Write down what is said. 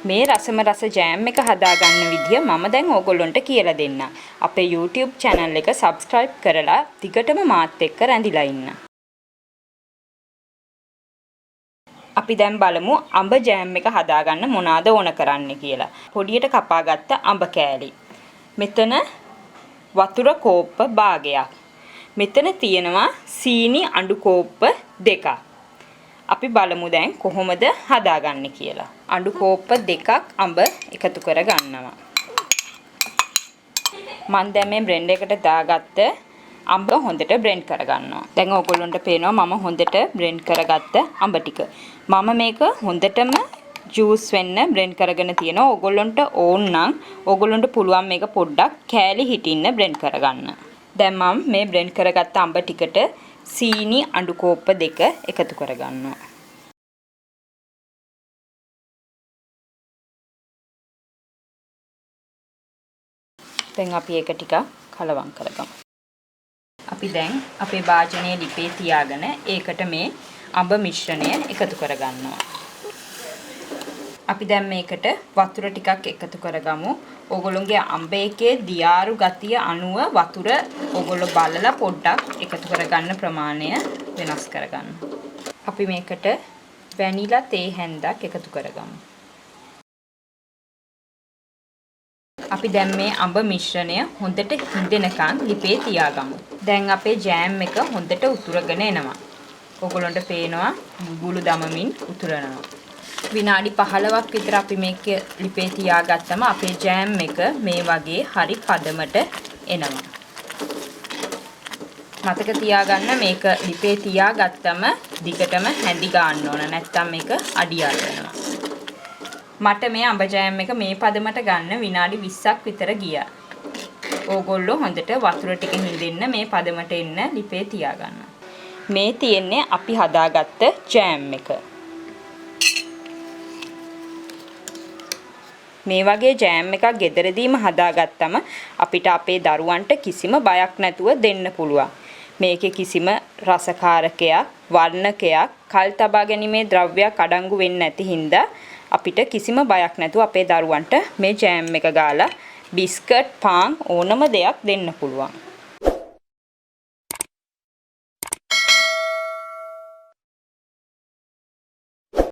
මේ රසම රස ජෑම් එක හදාගන්න විදිය මම දැන් ඕගොල්ලන්ට කියලා දෙන්න. අපේ YouTube channel එක subscribe කරලා දිගටම මාත් එක්ක රැඳිලා ඉන්න. අපි දැන් බලමු අඹ ජෑම් එක හදාගන්න මොනවාද ඕන කරන්නේ කියලා. පොඩියට කපාගත්ත අඹ කෑලි. මෙතන වතුර කෝප්ප භාගයක්. මෙතන තියෙනවා සීනි අඬු කෝප්ප දෙකක්. අපි බලමු දැන් කොහොමද හදාගන්නේ කියලා. අඬු කෝප්ප දෙකක් අඹ එකතු කර ගන්නවා. මම දැන් මේ බ්ලෙන්ඩර් එකට දාගත්ත අඹ හොඳට බ්ලෙන්ඩ් කර ගන්නවා. දැන් ඔයගොල්ලන්ට පේනවා මම හොඳට බ්ලෙන්ඩ් කරගත්ත අඹ ටික. මම මේක හොඳටම ජූස් වෙන්න බ්ලෙන්ඩ් කරගෙන තියෙනවා. ඔයගොල්ලන්ට ඕන නම් ඔයගොල්ලන්ට පුළුවන් මේක පොඩ්ඩක් කෑලි හිටින්න බ්ලෙන්ඩ් කරගන්න. දැන් මම මේ බ්ලෙන්ඩ් කරගත්ත අඹ ටිකට සීනි අඬු කෝප්ප දෙක එකතු කරගන්නවා. දැන් අපි ඒක ටිකක් කලවම් කරගමු. අපි දැන් අපේ භාජනයේ ලිපේ තියාගෙන ඒකට මේ අඹ මිශ්‍රණය එකතු කරගන්නවා. අපි දැන් මේකට වතුර ටිකක් එකතු කරගමු. ඕගොල්ලෝගේ අඹ එකේ දියාරු ගතිය අනුව වතුර ඕගොල්ලෝ බලලා පොඩ්ඩක් එකතු කරගන්න ප්‍රමාණය වෙනස් කරගන්න. අපි මේකට වැනිලා තේ හැන්දක් එකතු කරගමු. අපි දැන් මේ අඹ මිශ්‍රණය හොඳට හිඳෙනකන් ලිපේ තියාගමු. දැන් අපේ ජෑම් එක හොඳට උතුරගෙන එනවා. ඕගොල්ලන්ට පේනවා බුබුලු දමමින් උතුරනවා. විනාඩි 15ක් විතර අපි මේක ලිපේ තියාගත්තම අපේ ජෑම් එක මේ වගේ හරි පදමට එනවා. මතක තියාගන්න මේක ලිපේ තියාගත්තම දිගටම හැඳි ගන්න ඕන. නැත්නම් මේක අඩියල් වෙනවා. මට මේ අඹ ජෑම් එක මේ පදමට ගන්න විනාඩි 20ක් විතර ගියා. ඕගොල්ලෝ හොඳට වතුර ටික හිඳෙන්න මේ පදමට එන්න ලිපේ තියාගන්න. මේ තියෙන්නේ අපි හදාගත්ත ජෑම් එක. මේ වගේ ජෑම් එකක් ගෙදරදීම හදාගත්තම අපිට අපේ දරුවන්ට කිසිම බයක් නැතුව දෙන්න පුළුවන්. මේකේ කිසිම රසකාරකයක්, වර්ණකයක්, කල් තබා ගැනීමේ ද්‍රව්‍යයක් අඩංගු වෙන්නේ නැති හින්දා අපිට කිසිම බයක් නැතුව අපේ දරුවන්ට මේ ජෑම් එක ගාලා බිස්කට්, පාන් ඕනම දෙයක් දෙන්න පුළුවන්.